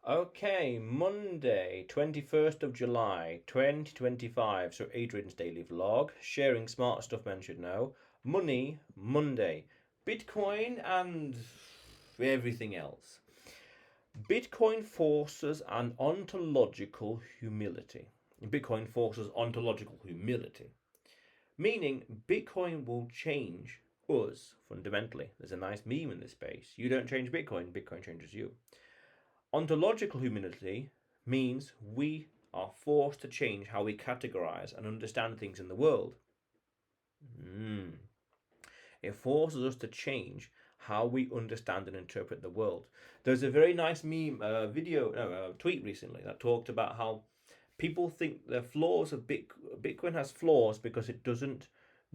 Okay, Monday, 21st of July, 2025. So, Adrian's daily vlog, sharing smart stuff men should know. Money Monday, Bitcoin, and everything else. Bitcoin forces an ontological humility. Bitcoin forces ontological humility, meaning Bitcoin will change us fundamentally. There's a nice meme in this space. You don't change Bitcoin, Bitcoin changes you. Ontological humility means we are forced to change how we categorize and understand things in the world. It forces us to change how we understand and interpret the world. There's a very nice meme, tweet recently that talked about how people think the flaws of Bitcoin has flaws because it doesn't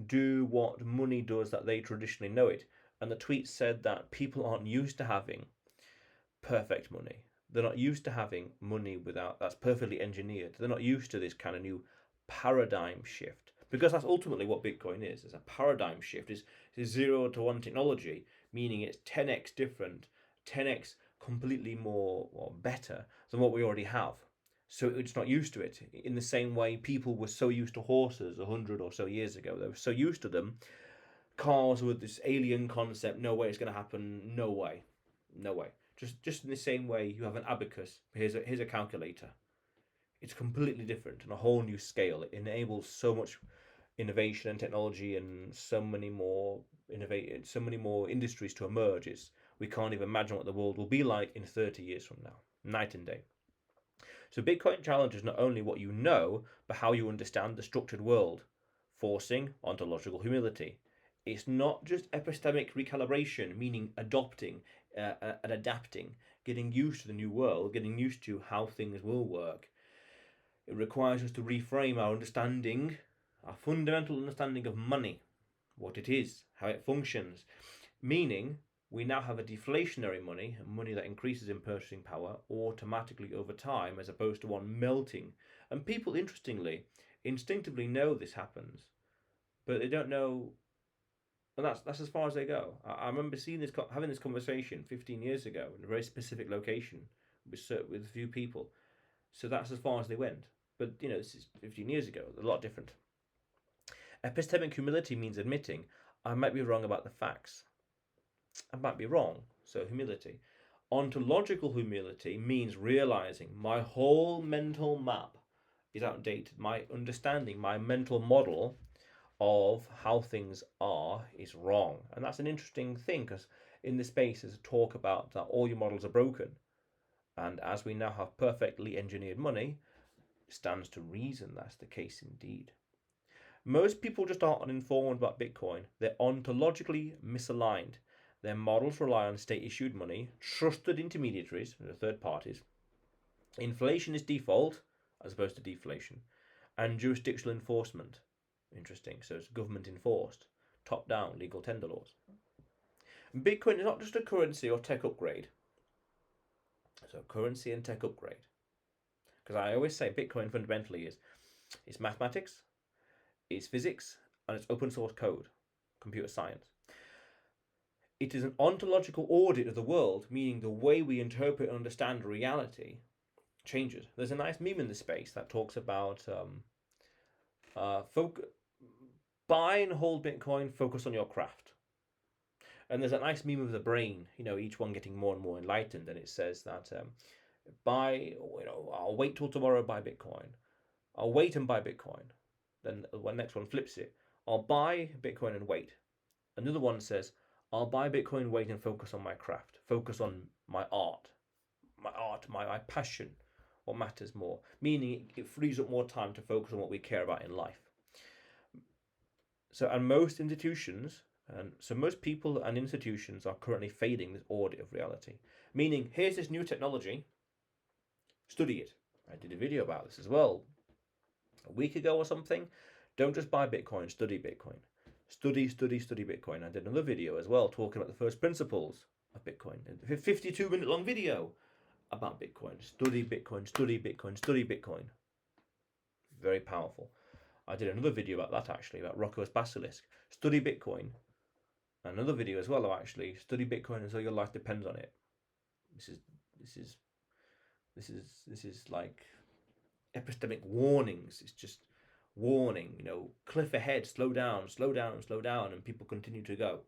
do what money does that they traditionally know it. And the tweet said that people aren't used to having perfect money. They're not used to having money without that's perfectly engineered. They're not used to this kind of new paradigm shift because that's ultimately what Bitcoin is. It's a paradigm shift. It's 0 to 1 technology, meaning it's 10x different, 10x completely more or better than what we already have. So it's not used to it in the same way people were so used to horses 100 or so years ago. They were so used to them. Cars with this alien concept. No way it's going to happen. No way. No way. Just in the same way you have an abacus. Here's a calculator. It's completely different on a whole new scale. It enables so much innovation and technology and so many more industries to emerge. We can't even imagine what the world will be like in 30 years from now. Night and day. So Bitcoin challenges not only what you know, but how you understand the structured world, forcing ontological humility. It's not just epistemic recalibration, meaning adopting and adapting, getting used to the new world, getting used to how things will work. It requires us to reframe our understanding, our fundamental understanding of money, what it is, how it functions, meaning we now have a deflationary money, a money that increases in purchasing power automatically over time as opposed to one melting. And people, interestingly, instinctively know this happens, but they don't know. And that's as far as they go. I remember having this conversation 15 years ago in a very specific location with a few people. So that's as far as they went. But this is 15 years ago. A lot different. Epistemic humility means admitting I might be wrong about the facts. I might be wrong. So humility. Ontological humility means realizing my whole mental map is outdated. My understanding, my mental model of how things are is wrong. And that's an interesting thing because in the space there's a talk about that all your models are broken. And as we now have perfectly engineered money, it stands to reason that's the case indeed. Most people just aren't uninformed about Bitcoin. They're ontologically misaligned. Their models rely on state-issued money, trusted intermediaries, third parties. Inflation is default as opposed to deflation, and jurisdictional enforcement. Interesting. So it's government enforced, top down legal tender laws. Bitcoin is not just a currency or tech upgrade. So currency and tech upgrade. Because I always say Bitcoin fundamentally is it's mathematics, it's physics, and it's open source code, computer science. It is an ontological audit of the world, meaning the way we interpret and understand reality changes. There's a nice meme in this space that talks about buy and hold Bitcoin, focus on your craft. And there's a nice meme of the brain, each one getting more and more enlightened, and it says that I'll wait till tomorrow, buy Bitcoin. I'll wait and buy Bitcoin. Then the next one flips it. I'll buy Bitcoin and wait. Another one says, I'll buy Bitcoin, wait, and focus on my craft. Focus on my art, my passion, what matters more. Meaning it frees up more time to focus on what we care about in life. And most people and institutions are currently failing this audit of reality. Meaning, here's this new technology, study it. I did a video about this as well a week ago or something. Don't just buy Bitcoin, study Bitcoin. Study Bitcoin. I did another video as well talking about the first principles of Bitcoin. A 52-minute long video about Bitcoin. Study Bitcoin. Very powerful. I did another video about that actually, about Rocco's Basilisk. Study Bitcoin. Another video as well of actually study Bitcoin until your life depends on it. This is This is like epistemic warnings. It's just warning, cliff ahead, slow down, slow down, slow down, and people continue to go.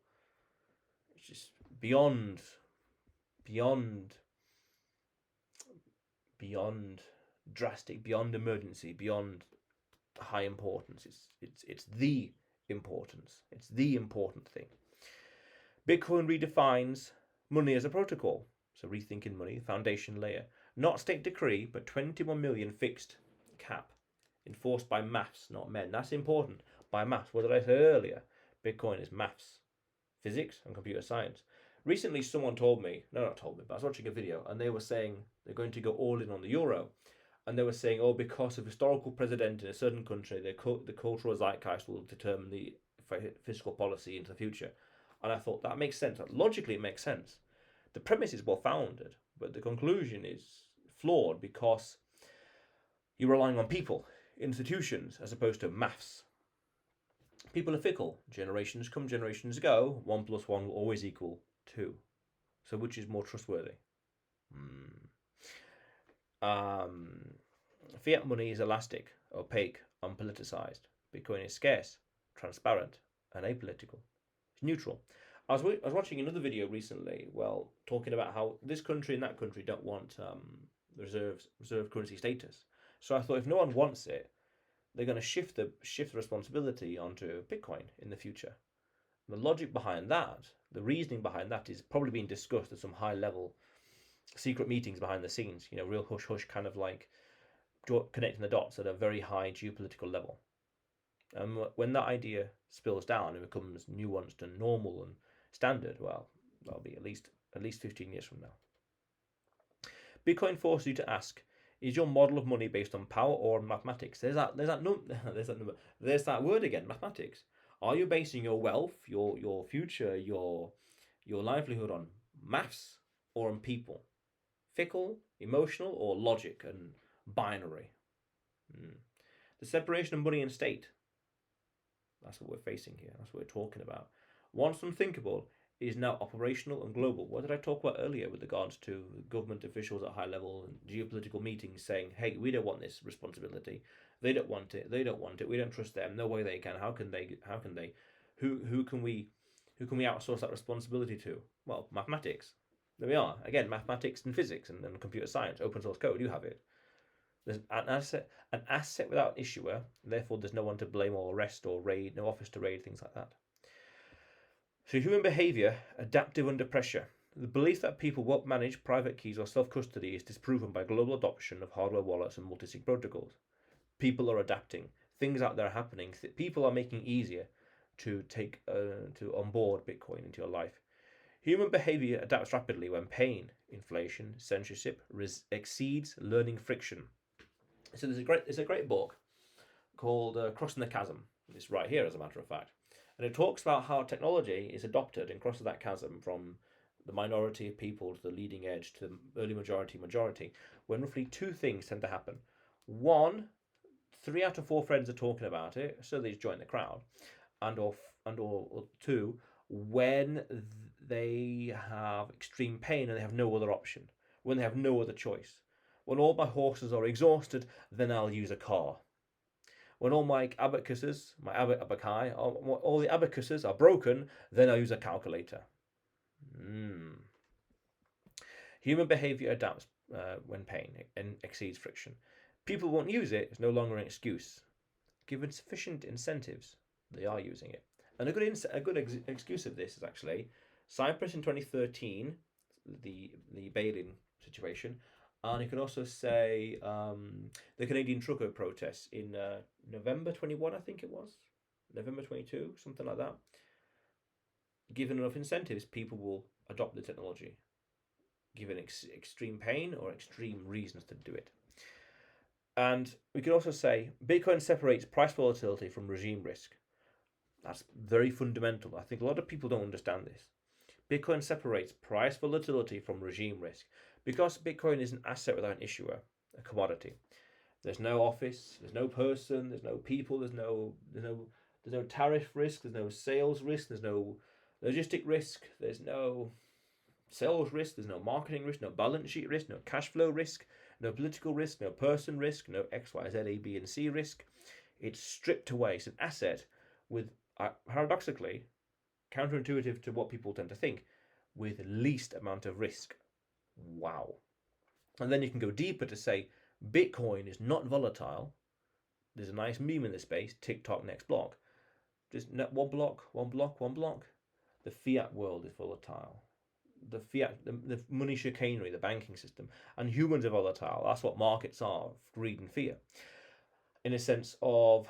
It's just beyond, beyond drastic, beyond emergency, beyond high importance. It's the importance. It's the important thing. Bitcoin redefines money as a protocol. So rethinking money, foundation layer. Not state decree, but 21 million fixed cap. Enforced by maths, not men. That's important. By maths. What did I say earlier? Bitcoin is maths, physics, and computer science. Recently, someone told me, no, not told me, but I was watching a video, and they were saying they're going to go all in on the euro. And they were saying, oh, because of historical precedent in a certain country, the cultural zeitgeist will determine the fiscal policy into the future. And I thought that makes sense. Logically, it makes sense. The premise is well founded, but the conclusion is flawed because you're relying on people, institutions, as opposed to maths. People are fickle. Generations come, generations go. 1 plus 1 will always equal 2. So which is more trustworthy? Fiat money is elastic, opaque, unpoliticized. Bitcoin is scarce, transparent, and apolitical. It's neutral. I was watching another video recently, talking about how this country and that country don't want reserve currency status. So I thought if no one wants it, they're going to shift the responsibility onto Bitcoin in the future. The logic behind that, the reasoning behind that, is probably being discussed at some high level secret meetings behind the scenes. Real hush hush, kind of like connecting the dots at a very high geopolitical level. And when that idea spills down and becomes nuanced and normal and standard, well, that'll be at least 15 years from now. Bitcoin forces you to ask: is your model of money based on power or on mathematics? There's that word again, mathematics. Are you basing your wealth, your future, your livelihood on maths or on people? Fickle, emotional, or logic and binary? The separation of money and state. That's what we're facing here. That's what we're talking about. Once unthinkable is now operational and global. What did I talk about earlier with regards to government officials at high level and geopolitical meetings saying, hey, we don't want this responsibility. They don't want it. We don't trust them. No way they can. How can they? Who can we outsource that responsibility to? Well, mathematics. There we are. Again, mathematics and physics and computer science, open source code, you have it. There's an asset without an issuer, therefore there's no one to blame or arrest or raid, no office to raid, things like that. So human behavior, adaptive under pressure. The belief that people won't manage private keys or self-custody is disproven by global adoption of hardware wallets and multi-sig protocols. People are adapting. Things out there are happening. People are making it easier to take to onboard Bitcoin into your life. Human behavior adapts rapidly when pain, inflation, censorship exceeds learning friction. So there's a great book called Crossing the Chasm. It's right here, as a matter of fact. And it talks about how technology is adopted and crosses that chasm from the minority of people to the leading edge to the early majority, when roughly two things tend to happen. One, 3 out of 4 friends are talking about it, so they just join the crowd. Or two, when they have extreme pain and they have no other option, when they have no other choice. When all my horses are exhausted, then I'll use a car. When all my abacuses, all the abacuses are broken, then I'll use a calculator. Human behavior adapts when pain exceeds friction. People won't use it, it's no longer an excuse. Given sufficient incentives, they are using it. And a good excuse of this is actually Cyprus in 2013, the bail-in situation. And you can also say the Canadian trucker protests in November 21, I think it was. November 22, something like that. Given enough incentives, people will adopt the technology. Given extreme pain or extreme reasons to do it. And we can also say Bitcoin separates price volatility from regime risk. That's very fundamental. I think a lot of people don't understand this. Bitcoin separates price volatility from regime risk. Because Bitcoin is an asset without an issuer, a commodity. There's no office, there's no person, there's no people, there's no tariff risk, there's no sales risk, there's no logistic risk, there's no sales risk, there's no marketing risk, no balance sheet risk, no cash flow risk, no political risk, no person risk, no X, Y, Z, A, B, and C risk. It's stripped away. It's an asset with, paradoxically, counterintuitive to what people tend to think, with least amount of risk. Wow. And then you can go deeper to say Bitcoin is not volatile. There's a nice meme in the space, TikTok next block. Just one block, one block, one block. The fiat world is volatile. The money chicanery, the banking system, and humans are volatile. That's what markets are, greed and fear. In a sense of,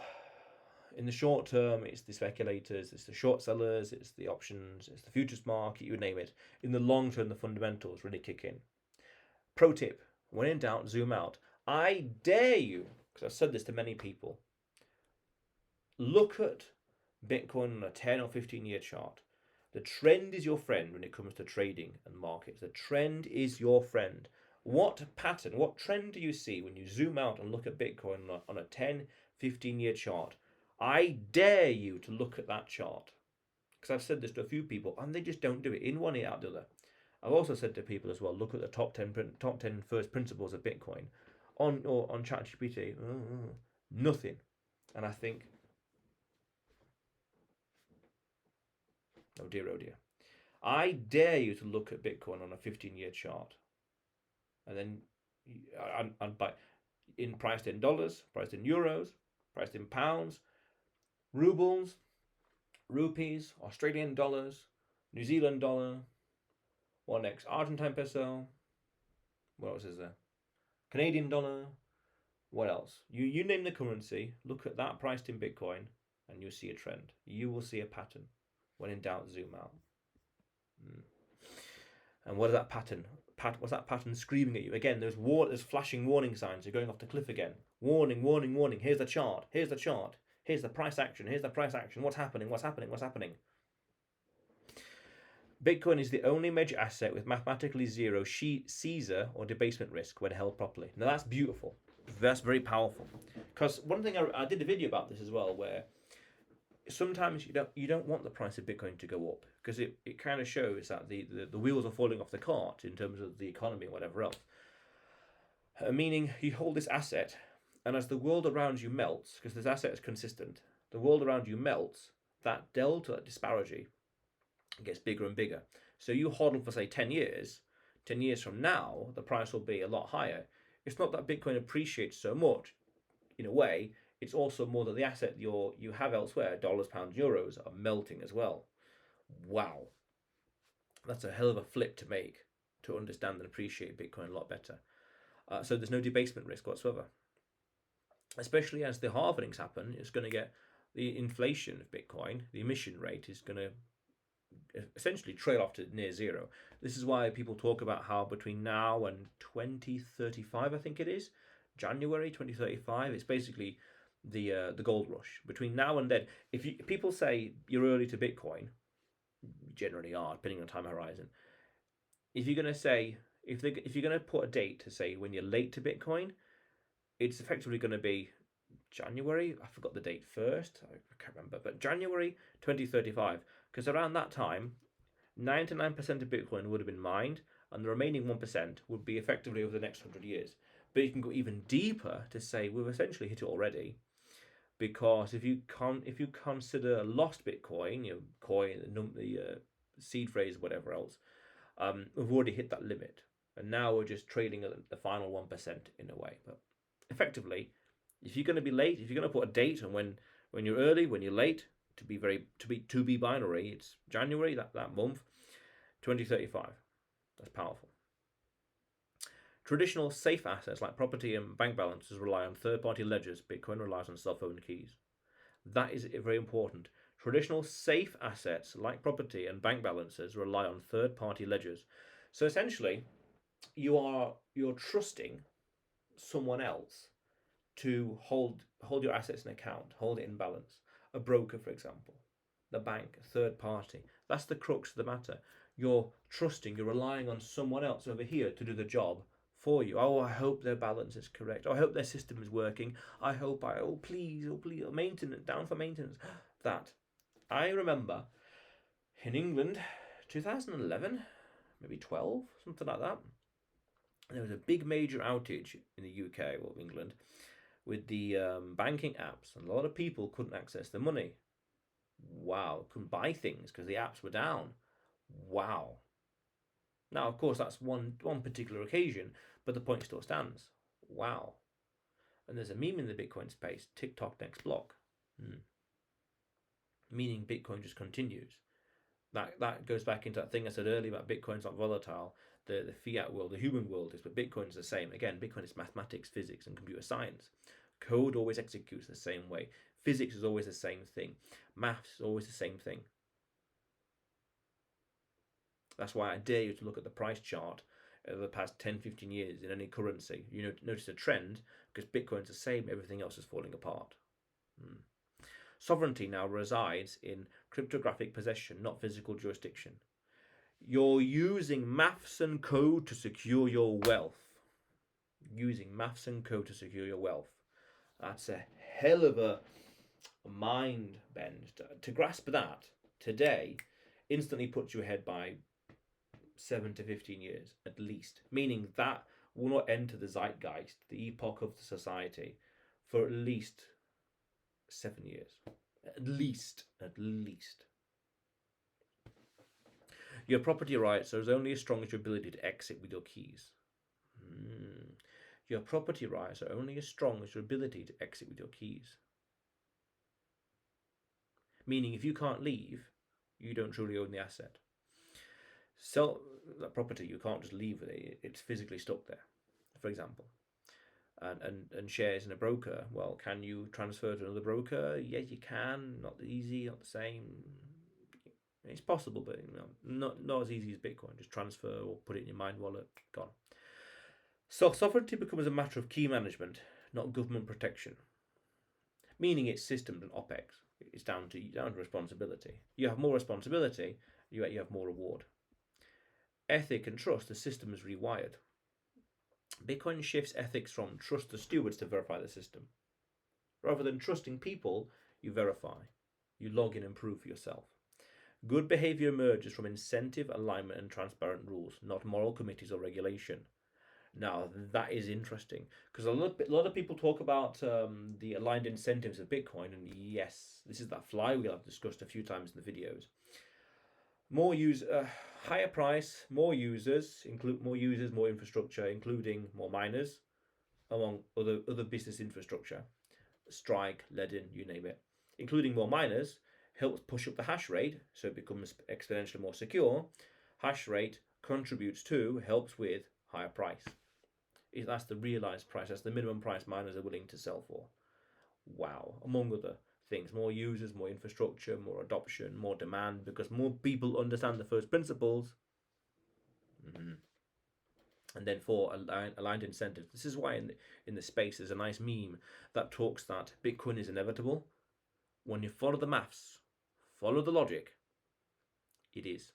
in the short term, it's the speculators, it's the short sellers, it's the options, it's the futures market, you name it. In the long term, the fundamentals really kick in. Pro tip, when in doubt, zoom out. I dare you, because I've said this to many people, look at Bitcoin on a 10 or 15-year chart. The trend is your friend when it comes to trading and markets. The trend is your friend. What pattern, what trend do you see when you zoom out and look at Bitcoin on a 10, 15-year chart? I dare you to look at that chart. Because I've said this to a few people and they just don't do it. In one ear, out the other. I've also said to people as well, look at the top 10 first principles of Bitcoin on ChatGPT. Nothing. And I think, oh dear, oh dear. I dare you to look at Bitcoin on a 15-year chart, and then and by priced in dollars, priced in euros, priced in pounds, rubles, rupees, Australian dollars, New Zealand dollar. What next? Argentine peso. What else is there? Canadian dollar. What else? You name the currency. Look at that priced in Bitcoin, and you'll see a trend. You will see a pattern. When in doubt, zoom out. And what is that pattern? What's that pattern screaming at you? Again, there's flashing warning signs. You're going off the cliff again. Warning, warning, warning. Here's the chart. Here's the chart. Here's the price action. Here's the price action. What's happening? What's happening? What's happening? Bitcoin is the only major asset with mathematically zero seizure or debasement risk when held properly. Now that's beautiful. That's very powerful. Because one thing I did a video about this as well, where sometimes you don't want the price of Bitcoin to go up, because it kind of shows that the wheels are falling off the cart in terms of the economy and whatever else. Meaning you hold this asset, and as the world around you melts, because this asset is consistent, the world around you melts, that delta, that disparity, gets bigger and bigger. So you hold for say 10 years. 10 years from now, the price will be a lot higher. It's not that Bitcoin appreciates so much, in a way. It's also more that the asset you have elsewhere, dollars, pounds, euros, are melting as well. Wow. That's a hell of a flip to make to understand and appreciate Bitcoin a lot better. So there's no debasement risk whatsoever. Especially as the halvings happen, it's going to get the inflation of Bitcoin, the emission rate is going to essentially trail off to near zero. This is why people talk about how between now and 2035, I think it is, January 2035, it's basically the gold rush. Between now and then, if people say you're early to Bitcoin, generally are, depending on time horizon. If you're going to say, if you're going to put a date to say when you're late to Bitcoin, it's effectively going to be January. I forgot the date first. I can't remember, but January 2035, because around that time, 99% of Bitcoin would have been mined, and the remaining 1% would be effectively over the next 100 years. But you can go even deeper to say we've essentially hit it already, because if you consider lost Bitcoin, coin, the seed phrase, whatever else, we've already hit that limit, and now we're just trading at the final 1% in a way. But effectively, if you're going to be late, if you're going to put a date on when you're early, when you're late, to be binary, it's January that month, 2035. That's powerful. Traditional safe assets like property and bank balances rely on third-party ledgers. Bitcoin relies on self-owned keys. That is very important. Traditional safe assets like property and bank balances rely on third-party ledgers. So essentially, you're trusting someone else to hold your assets in account, hold it in balance. A broker, for example, the bank, a third party. That's the crux of the matter. You're trusting, you're relying on someone else over here to do the job for you. Oh, I hope their balance is correct. Oh, I hope their system is working. Oh, please, maintenance, down for maintenance. That. I remember in England, 2011, maybe 12, something like that. There was a big major outage in the UK or England with the banking apps, and a lot of people couldn't access their money. Wow, couldn't buy things because the apps were down. Wow. Now, of course, that's one particular occasion, but the point still stands. Wow. And there's a meme in the Bitcoin space: TikTok next block, meaning Bitcoin just continues. That goes back into that thing I said earlier about Bitcoin's not volatile. The fiat world, the human world is, but Bitcoin's the same. Again, Bitcoin is mathematics, physics, and computer science. Code always executes the same way. Physics is always the same thing. Maths is always the same thing. That's why I dare you to look at the price chart over the past 10, 15 years in any currency. You notice a trend because Bitcoin's the same, everything else is falling apart. Sovereignty now resides in cryptographic possession, not physical jurisdiction. You're using maths and code to secure your wealth. Using maths and code to secure your wealth. That's a hell of a mind bend. To grasp that today instantly puts you ahead by 7 to 15 years at least, meaning that will not enter the zeitgeist, the epoch of the society, for at least 7 years. At least. Your property rights are only as strong as your ability to exit with your keys. Your property rights are only as strong as your ability to exit with your keys. Meaning, if you can't leave, you don't truly own the asset. Sell that property, you can't just leave with it. It's physically stuck there, for example. And shares in a broker, well, can you transfer to another broker? Yes, you can. Not easy, not the same. It's possible, but not as easy as Bitcoin. Just transfer or put it in your mind wallet. Gone. So sovereignty becomes a matter of key management, not government protection. Meaning it's systems and OPEX. It's down to responsibility. You have more responsibility, you have more reward. Ethic and trust, the system is rewired. Bitcoin shifts ethics from trust the stewards to verify the system. Rather than trusting people, you verify. You log in and prove for yourself. Good behavior emerges from incentive, alignment, and transparent rules, not moral committees or regulation. Now, that is interesting because a lot of people talk about the aligned incentives of Bitcoin, and yes, this is that flywheel I've discussed a few times in the videos. Higher price, more users, more infrastructure, including more miners, among other business infrastructure. Strike, Ledin, you name it. Including more miners helps push up the hash rate, so it becomes exponentially more secure. Hash rate helps with higher price. That's the realized price. That's the minimum price miners are willing to sell for. Wow, among other things. More users, more infrastructure, more adoption, more demand, because more people understand the first principles. And then for aligned incentives. This is why in the space there's a nice meme that talks that Bitcoin is inevitable. When you follow the maths, follow the logic, it is.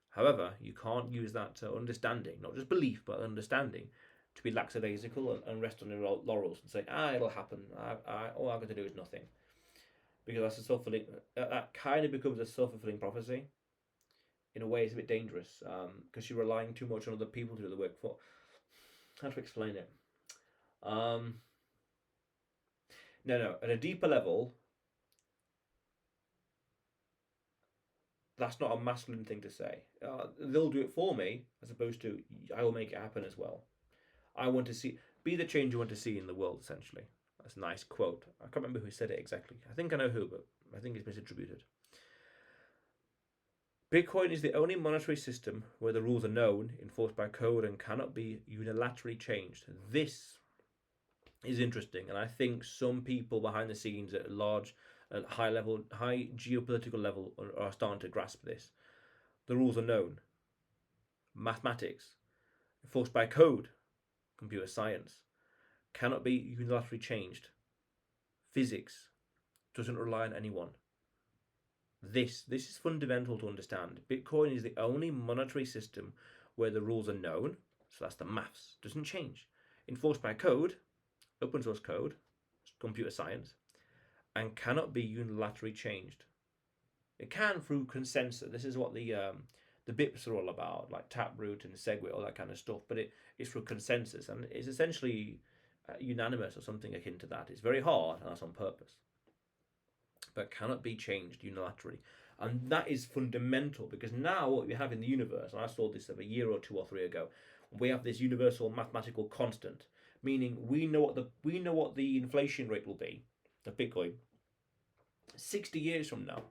However, you can't use that understanding, not just belief, but understanding, to be lackadaisical and rest on your laurels and say, it'll happen. All I've got to do is nothing. Because that's a self-fulfilling, that kind of becomes a self-fulfilling prophecy. In a way, it's a bit dangerous because you're relying too much on other people to do the work for. How to explain it? No. At a deeper level, that's not a masculine thing to say. They'll do it for me, as opposed to I will make it happen as well. I want to be the change you want to see in the world, essentially. That's a nice quote. I can't remember who said it exactly. I think I know who, but I think it's misattributed. Bitcoin is the only monetary system where the rules are known, enforced by code, and cannot be unilaterally changed. This is interesting, and I think some people behind the scenes at high geopolitical level are starting to grasp this. The rules are known. Mathematics, enforced by code, computer science, cannot be unilaterally changed. Physics doesn't rely on anyone. This is fundamental to understand. Bitcoin is the only monetary system where the rules are known, so that's the maths, doesn't change. Enforced by code, open source code, computer science, and cannot be unilaterally changed. It can through consensus. This is what the The BIPs are all about like Taproot and Segwit, all that kind of stuff, but it's for consensus and it's essentially unanimous or something akin to that. It's very hard, and that's on purpose, but cannot be changed unilaterally. And that is fundamental because now what we have in the universe, and I saw this a year or two or three ago, we have this universal mathematical constant, meaning we know what the inflation rate will be of Bitcoin 60 years from now.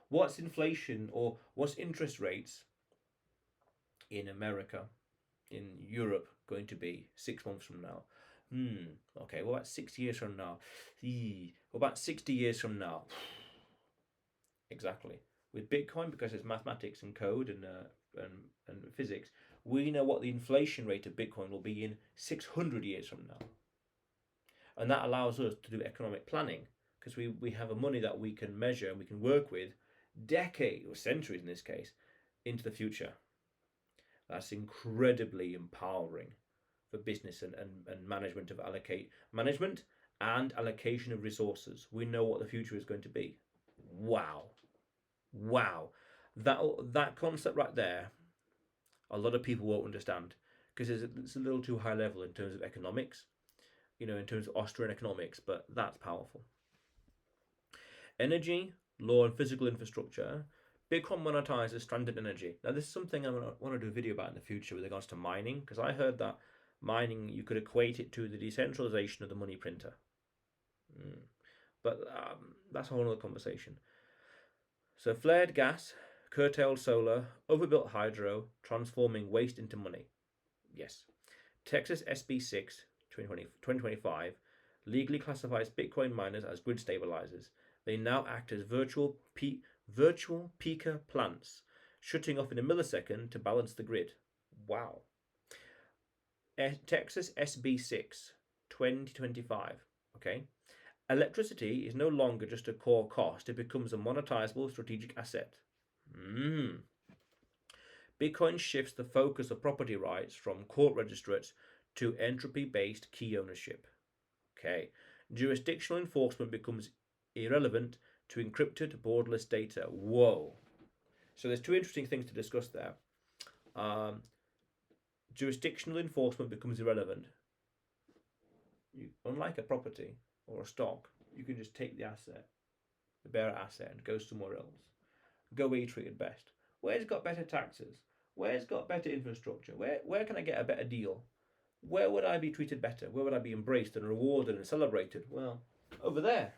What's inflation or what's interest rates in America, in Europe, going to be 6 months from now? Okay, what about 6 years from now? What about 60 years from now? Exactly. With Bitcoin, because it's mathematics and code and physics, we know what the inflation rate of Bitcoin will be in 600 years from now. And that allows us to do economic planning because we have a money that we can measure and we can work with decades or centuries in this case into the future. That's incredibly empowering for business and management of management and allocation of resources. We know what the future is going to be. Wow. That concept right there, a lot of people won't understand because it's a little too high level in terms of economics, in terms of Austrian economics, but that's powerful. Energy, law, and physical infrastructure. Bitcoin monetizes stranded energy. Now, this is something I want to do a video about in the future with regards to mining, because I heard that mining, you could equate it to the decentralization of the money printer. But that's a whole other conversation. So flared gas, curtailed solar, overbuilt hydro, transforming waste into money. Yes. Texas SB 6, 2025, legally classifies Bitcoin miners as grid stabilizers. They now act as virtual peaker plants, shutting off in a millisecond to balance the grid. Wow. Texas SB 6, 2025. Okay. Electricity is no longer just a core cost, it becomes a monetizable strategic asset. Bitcoin shifts the focus of property rights from court registrates to entropy-based key ownership. Okay. Jurisdictional enforcement becomes irrelevant to encrypted borderless data. Whoa. So there's two interesting things to discuss there. Jurisdictional enforcement becomes irrelevant. Unlike a property or a stock, you can just take the asset, the bearer asset, and go somewhere else. Go where you're treated best. Where's got better taxes? Where's got better infrastructure? Where can I get a better deal? Where would I be treated better? Where would I be embraced and rewarded and celebrated? Well, over there.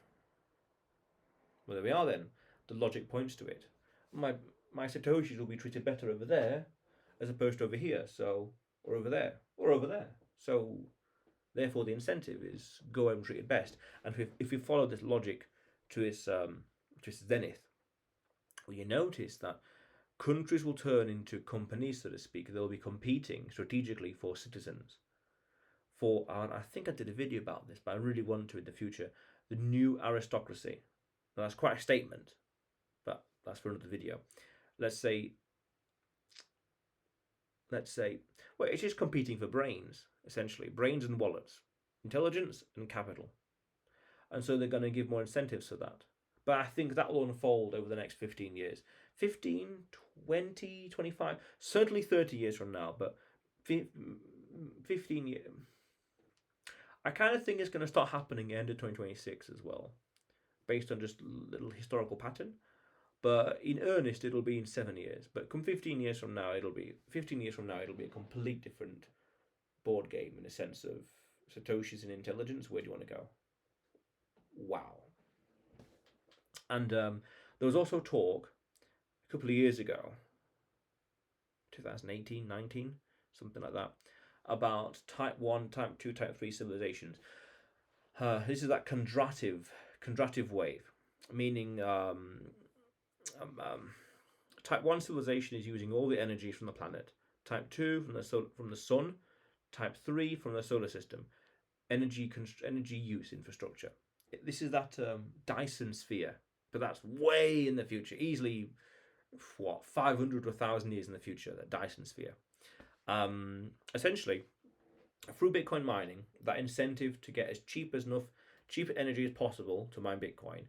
Well, there we are then. The logic points to it. My Satoshis will be treated better over there as opposed to over here, or over there, or over there. So therefore the incentive is go and treat it best. And if we follow this logic to its zenith, well, you notice that countries will turn into companies, so to speak. They'll be competing strategically for citizens. And I think I did a video about this, but I really want to in the future, the new aristocracy. Now, that's quite a statement, but that's for another video. Let's say, well, it's just competing for brains, essentially. Brains and wallets, intelligence and capital. And so they're going to give more incentives for that. But I think that will unfold over the next 15 years. 15, 20, 25, certainly 30 years from now, but 15 years. I kind of think it's going to start happening end of 2026 as well, based on just a little historical pattern. But in earnest, it'll be in 7 years. But come 15 years from now, it'll be a complete different board game in a sense of Satoshis and intelligence. Where do you want to go? Wow. And there was also talk a couple of years ago, 2018, 19, something like that, about type 1, type 2, type 3 civilizations. This is that contractive wave, meaning type 1 civilization is using all the energy from the planet. Type 2 from the sun. Type 3 from the solar system. Energy use infrastructure. This is that Dyson sphere, but that's way in the future. Easily, 500 to 1,000 years in the future, that Dyson sphere. Essentially, through Bitcoin mining, that incentive to get as cheap energy as possible to mine Bitcoin,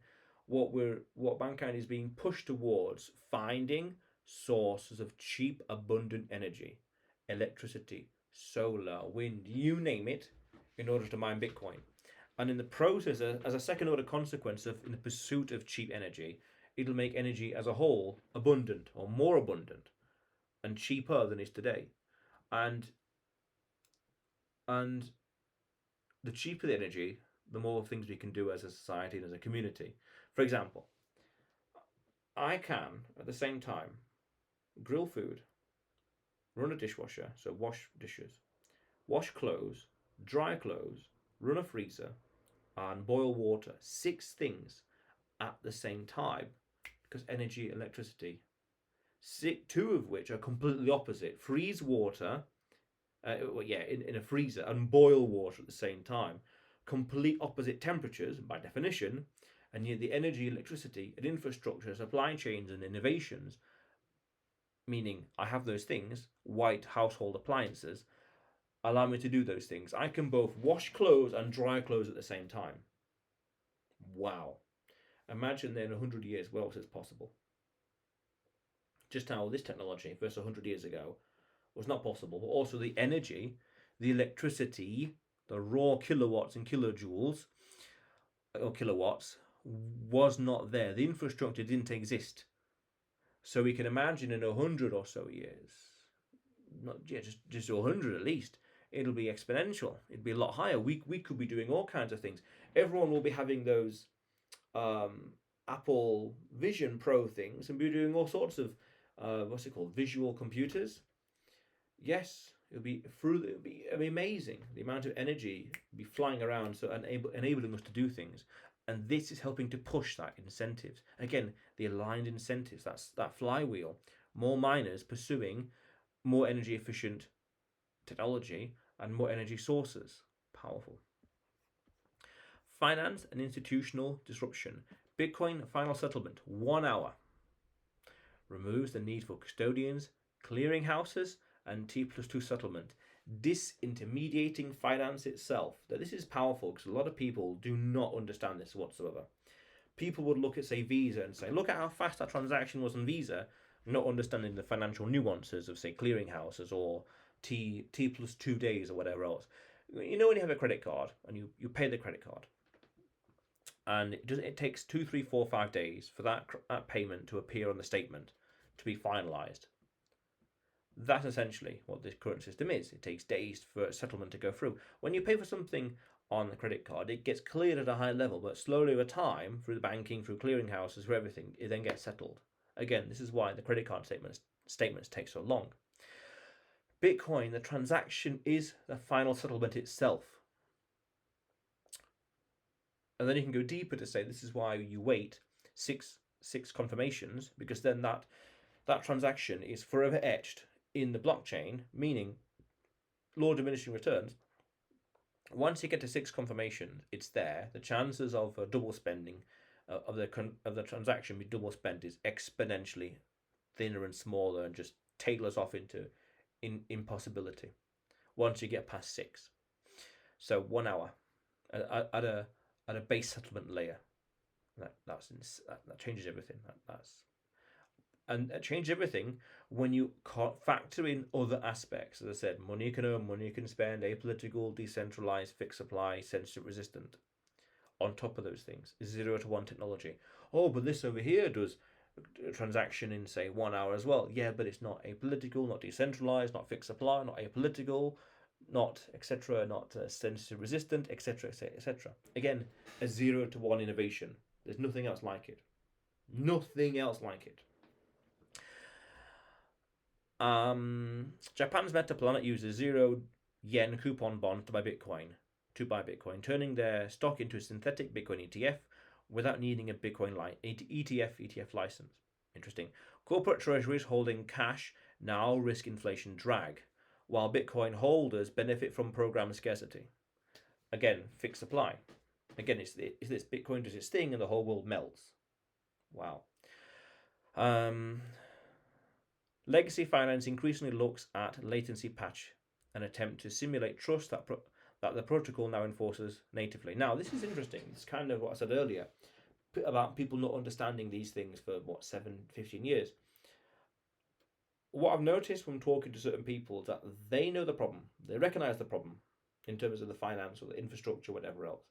what mankind is being pushed towards finding, sources of cheap, abundant energy, electricity, solar, wind, you name it, in order to mine Bitcoin. And in the process, as a second order consequence of in the pursuit of cheap energy, it'll make energy as a whole abundant or more abundant and cheaper than is today. And and the cheaper the energy, the more things we can do as a society and as a community. For example, I can at the same time grill food, run a dishwasher, so wash dishes, wash clothes, dry clothes, run a freezer, and boil water. 6 things at the same time because energy, electricity. 2 of which are completely opposite. Freeze water, in a freezer, and boil water at the same time. Complete opposite temperatures by definition, and yet the energy, electricity, and infrastructure, supply chains, and innovations, meaning I have those things, white household appliances, allow me to do those things. I can both wash clothes and dry clothes at the same time. Wow. Imagine then 100 years what else is possible. Just how this technology versus 100 years ago was not possible, but also the energy, the electricity, the raw kilowatts and kilojoules or kilowatts was not there. The infrastructure didn't exist. So we can imagine in 100 or so years, just 100 at least, it'll be exponential. It'll be a lot higher. We could be doing all kinds of things. Everyone will be having those Apple Vision Pro things and be doing all sorts of visual computers. Yes, it'll be amazing. The amount of energy will be flying around, so enabling us to do things. And this is helping to push that incentives. Again, the aligned incentives, that's that flywheel. More miners pursuing more energy efficient technology and more energy sources. Powerful. Finance and institutional disruption. Bitcoin final settlement, 1 hour. Removes the need for custodians, clearing houses, and T+2 settlement. Disintermediating finance itself. Now, this is powerful because a lot of people do not understand this whatsoever. People would look at, say, Visa and say, look at how fast that transaction was on Visa, not understanding the financial nuances of, say, clearing houses or T+2 days or whatever else. You know when you have a credit card and you pay the credit card, and it takes 2, 3, 4, 5 days for that payment to appear on the statement to be finalized. That's essentially what this current system is. It takes days for settlement to go through. When you pay for something on the credit card, it gets cleared at a high level, but slowly over time, through the banking, through clearing houses, through everything, it then gets settled. Again, this is why the credit card statements take so long. Bitcoin, the transaction is the final settlement itself. And then you can go deeper to say this is why you wait six confirmations, because then that transaction is forever etched in the blockchain, meaning law of diminishing returns. Once you get to 6 confirmations, it's there. The chances of double spending of the transaction be double spent is exponentially thinner and smaller, and just tailors off into impossibility once you get past 6. So 1 hour at a base settlement layer. That changes everything. And it changes everything when you factor in other aspects. As I said, money you can earn, money you can spend, apolitical, decentralized, fixed supply, censorship resistant. On top of those things, 0 to 1 technology. Oh, but this over here does a transaction in, say, 1 hour as well. Yeah, but it's not apolitical, not decentralized, not fixed supply, not apolitical, not etc., not censorship resistant, etc., etc. Again, a 0 to 1 innovation. There's nothing else like it. Nothing else like it. Japan's Meta Planet uses 0 yen coupon bonds to buy Bitcoin, turning their stock into a synthetic Bitcoin ETF without needing a Bitcoin ETF license. Interesting. Corporate treasuries holding cash now risk inflation drag, while Bitcoin holders benefit from program scarcity. Again, fixed supply. Again, it's this Bitcoin does its thing and the whole world melts. Wow. Legacy finance increasingly looks at latency patch, an attempt to simulate trust that the protocol now enforces natively. Now, this is interesting. It's kind of what I said earlier about people not understanding these things for 15 years. what I've noticed from talking to certain people is that they know the problem, they recognize the problem in terms of the finance or the infrastructure, whatever else.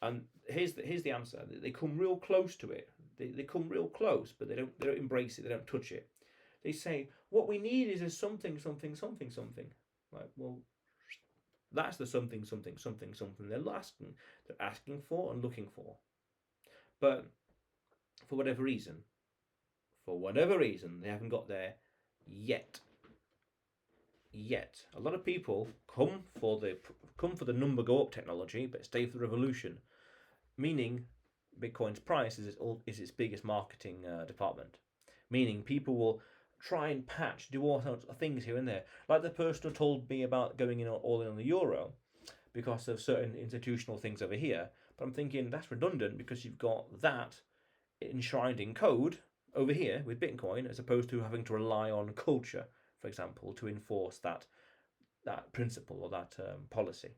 And here's the answer: they come real close to it. They come real close, but they don't embrace it. They don't touch it. They say what we need is a something something something something. Like, well, that's the something something something something they're asking for and looking for. But for whatever reason, they haven't got there yet. Yet, a lot of people come for the number go up technology, but stay for the revolution. Meaning, Bitcoin's price is its biggest marketing department. Meaning, people will try and do all sorts of things here and there. Like the person who told me about going in all in on the euro because of certain institutional things over here. But I'm thinking that's redundant because you've got that enshrined in code over here with Bitcoin, as opposed to having to rely on culture, for example, to enforce that principle or that policy.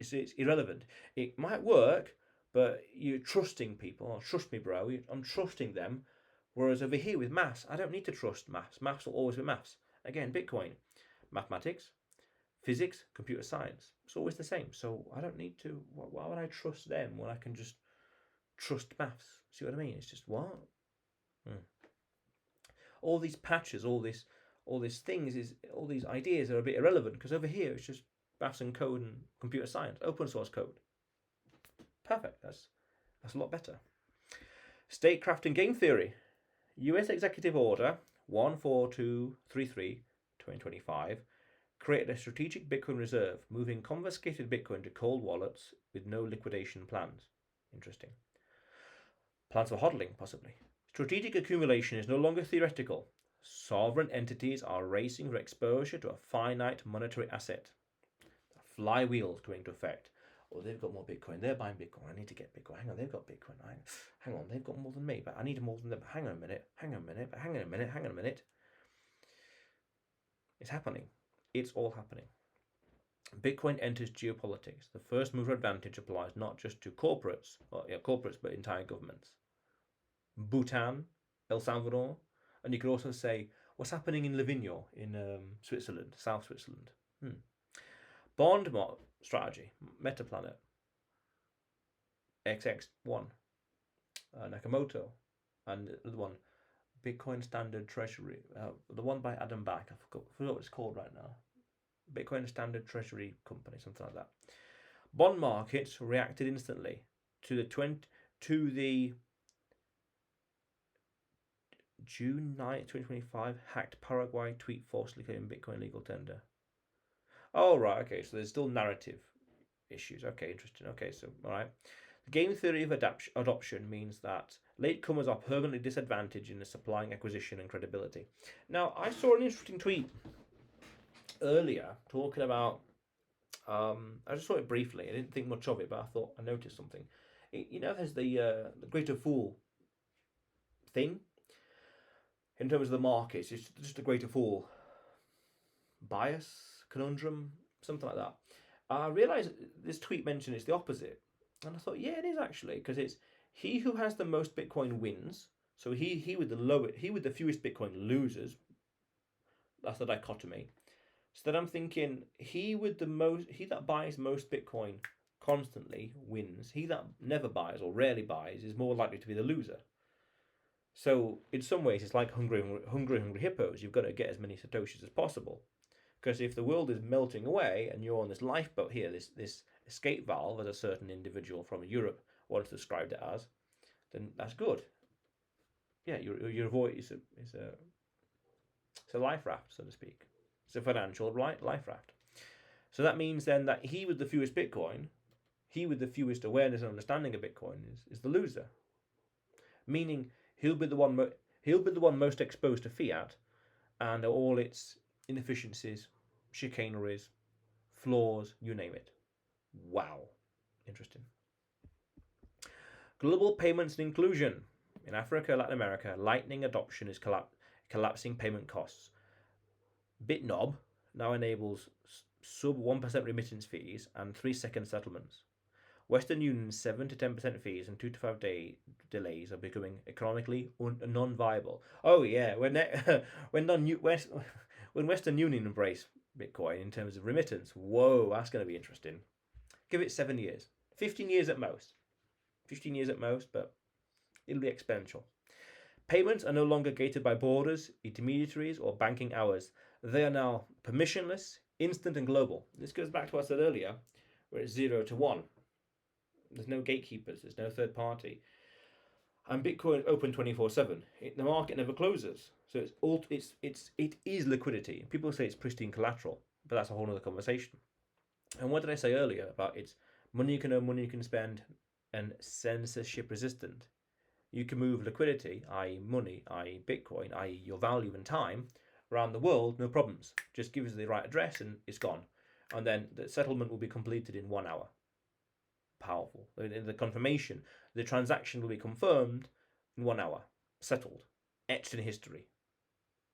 It's irrelevant. It might work, but you're trusting people. Oh, trust me, bro. I'm trusting them. Whereas over here with maths, I don't need to trust maths. Maths will always be maths. Again, Bitcoin, mathematics, physics, computer science. It's always the same. So I don't need to. Why would I trust them when I can just trust maths? See what I mean? It's just what? Hmm. All these patches, all these things all these ideas are a bit irrelevant because over here it's just maths and code and computer science, open source code. Perfect. That's a lot better. Statecraft and game theory. U.S. Executive Order 14233 2025 created a strategic Bitcoin reserve, moving confiscated Bitcoin to cold wallets with no liquidation plans. Interesting. Plans for hodling, possibly. Strategic accumulation is no longer theoretical. Sovereign entities are racing for exposure to a finite monetary asset. A flywheel is going into effect. Oh, they've got more Bitcoin. They're buying Bitcoin. I need to get Bitcoin. Hang on, they've got Bitcoin. Hang on, they've got more than me, but I need more than them. Hang on a minute. Hang on a minute. It's happening. It's all happening. Bitcoin enters geopolitics. The first mover advantage applies not just to corporates, but entire governments. Bhutan, El Salvador, and you could also say what's happening in Livigno in Switzerland, South Switzerland. Bond strategy, Metaplanet, XX1, Nakamoto, and the other one, Bitcoin Standard Treasury, the one by Adam Back. I forgot what it's called right now. Bitcoin Standard Treasury Company, something like that. Bond markets reacted instantly to the June 9th, 2025 hacked Paraguay tweet falsely claiming Bitcoin legal tender. Oh, right, okay, so there's still narrative issues. Okay, interesting. Okay, so, all right. The game theory of adoption means that latecomers are permanently disadvantaged in the supplying acquisition and credibility. Now, I saw an interesting tweet earlier talking about, I just saw it briefly. I didn't think much of it, but I thought I noticed something. There's the greater fool thing in terms of the markets. It's just a greater fool bias, conundrum, something like that. I realised this tweet mentioned it's the opposite. And I thought, yeah, it is actually, because it's he who has the most Bitcoin wins. So he with the fewest Bitcoin loses. That's the dichotomy. So then I'm thinking he that buys most Bitcoin constantly wins. He that never buys or rarely buys is more likely to be the loser. So in some ways, it's like hungry hippos. You've got to get as many satoshis as possible. Because if the world is melting away and you're on this lifeboat here, this escape valve, as a certain individual from Europe once described it as, then that's good. Yeah, your voice is a life raft, so to speak. It's a financial life raft. So that means then that he with the fewest Bitcoin, he with the fewest awareness and understanding of Bitcoin is the loser. Meaning he'll be the one most exposed to fiat and all its inefficiencies, chicaneries, flaws, you name it. Wow. Interesting. Global payments and inclusion. In Africa, Latin America, Lightning adoption is collapsing payment costs. BitNob now enables sub 1% remittance fees and 3-second settlements. Western Union's 7 to 10% fees and 2 to 5 day delays are becoming economically non-viable. Oh yeah, when when Western Union embrace Bitcoin in terms of remittance, whoa, that's going to be interesting. Give it 7 years, 15 years at most, 15 years at most, but it'll be exponential. Payments are no longer gated by borders, intermediaries, or banking hours. They are now permissionless, instant, and global. This goes back to what I said earlier, where it's 0 to 1. There's no gatekeepers. There's no third party. And Bitcoin is open 24/7. The market never closes. So it is liquidity. People say it's pristine collateral, but that's a whole other conversation. And what did I say earlier about it's money you can earn, money you can spend, and censorship resistant? You can move liquidity, i.e., money, i.e., Bitcoin, i.e., your value and time, around the world, no problems. Just give us the right address and it's gone. And then the settlement will be completed in 1 hour. Powerful. The confirmation, the transaction will be confirmed in 1 hour. Settled. Etched in history.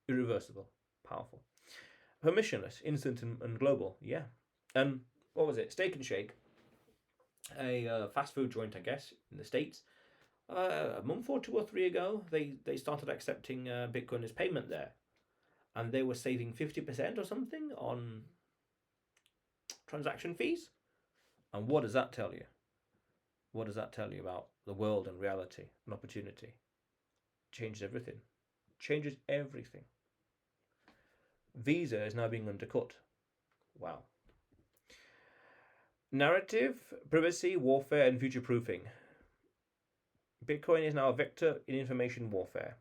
Irreversible. Powerful. Permissionless, instant and global. Yeah. What was it? Steak and Shake, a fast food joint, I guess, in the States. A month or 2 or 3 ago, they started accepting Bitcoin as payment there, and they were saving 50% or something on transaction fees. And what does that tell you? What does that tell you about the world and reality and opportunity? Changes everything. Changes everything. Visa is now being undercut. Wow. Narrative, privacy, warfare, and future proofing. Bitcoin is now a vector in information warfare.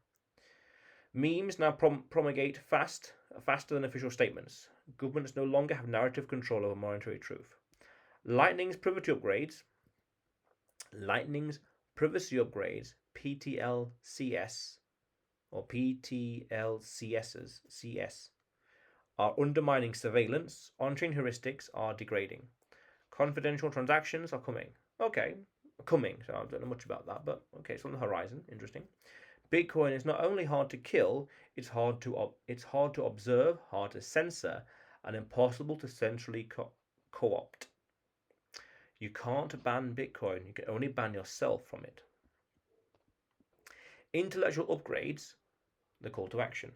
Memes now promulgate faster than official statements. Governments no longer have narrative control over monetary truth. Lightning's privacy upgrades, PTLCS or PTLCSs, CS, are undermining surveillance. On-chain heuristics are degrading. Confidential transactions are coming. Okay, coming. So I don't know much about that, but okay, it's on the horizon. Interesting. Bitcoin is not only hard to kill, it's hard to observe, hard to censor, and impossible to centrally co-opt. You can't ban Bitcoin, you can only ban yourself from it. Intellectual upgrades, the call to action.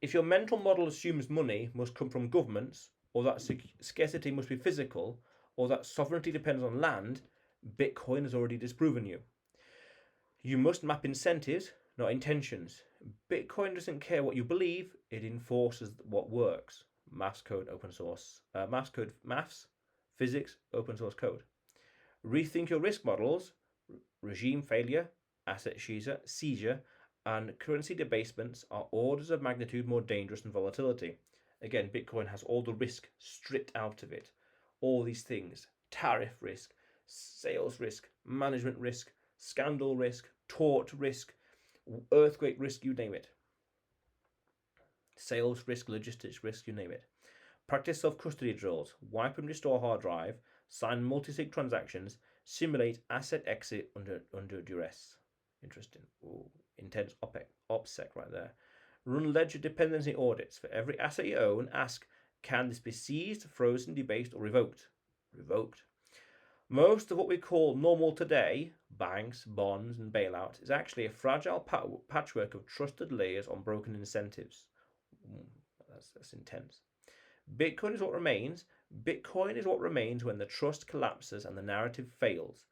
If your mental model assumes money must come from governments, or that scarcity must be physical, or that sovereignty depends on land, Bitcoin has already disproven you. You must map incentives, not intentions. Bitcoin doesn't care what you believe, it enforces what works. Maths, physics, open source code. Rethink your risk models, regime failure, asset seizure, and currency debasements are orders of magnitude more dangerous than volatility. Again, Bitcoin has all the risk stripped out of it. All these things: tariff risk, sales risk, management risk, scandal risk, tort risk, earthquake risk, you name it. Sales risk, logistics risk, you name it. Practice self-custody drills, wipe and restore hard drive, sign multi-sig transactions, simulate asset exit under duress. Interesting. Ooh, intense OPSEC right there. Run ledger dependency audits. For every asset you own, ask, can this be seized, frozen, debased, or revoked? Revoked. Most of what we call normal today, banks, bonds, and bailouts, is actually a fragile patchwork of trusted layers on broken incentives. That's intense. Bitcoin is what remains. Bitcoin is what remains when the trust collapses and the narrative fails.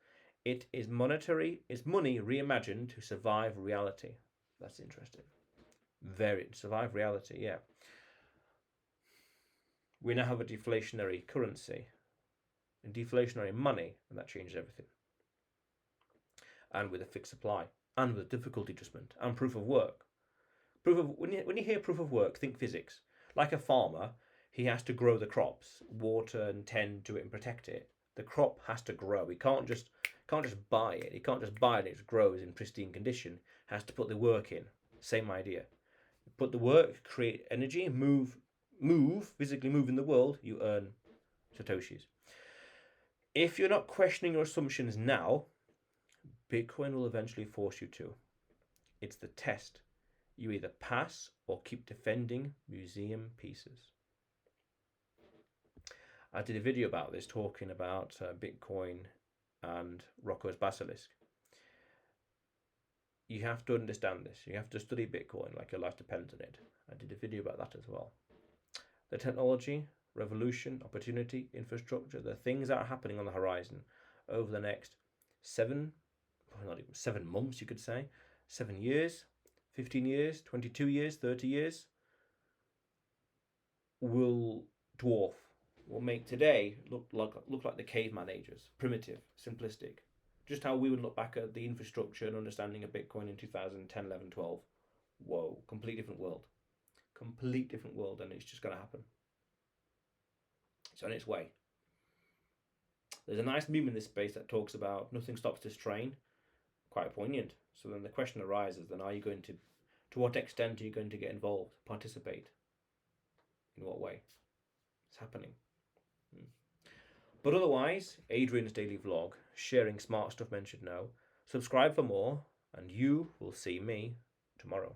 It is money reimagined to survive reality. That's interesting. Survive reality, yeah. We now have a deflationary currency, and deflationary money, and that changes everything. And with a fixed supply, and with difficulty adjustment, and proof of work. When you hear proof of work, think physics. Like a farmer, he has to grow the crops, water and tend to it and protect it. The crop has to grow. He can't just buy it. He can't just buy it and it grows in pristine condition. He has to put the work in. Same idea. Put the work, create energy, physically move in the world, you earn Satoshis. If you're not questioning your assumptions now, Bitcoin will eventually force you to. It's the test. You either pass or keep defending museum pieces. I did a video about this, talking about Bitcoin and Rocco's Basilisk. You have to understand this. You have to study Bitcoin like your life depends on it. I did a video about that as well. The technology, revolution, opportunity, infrastructure, the things that are happening on the horizon over the next 7 months, you could say, 7 years, 15 years, 22 years, 30 years, will dwarf, will make today look like the caveman ages, primitive, simplistic. Just how we would look back at the infrastructure and understanding of Bitcoin in 2010, 11, 12. Whoa, complete different world. Complete different world, and it's just going to happen. It's on its way. There's a nice meme in this space that talks about nothing stops this train. Quite poignant. So then the question arises, then are you going to what extent are you going to get involved, participate? In what way? It's happening. But otherwise, Adrian's daily vlog, sharing smart stuff men should know. Subscribe for more, and you will see me tomorrow.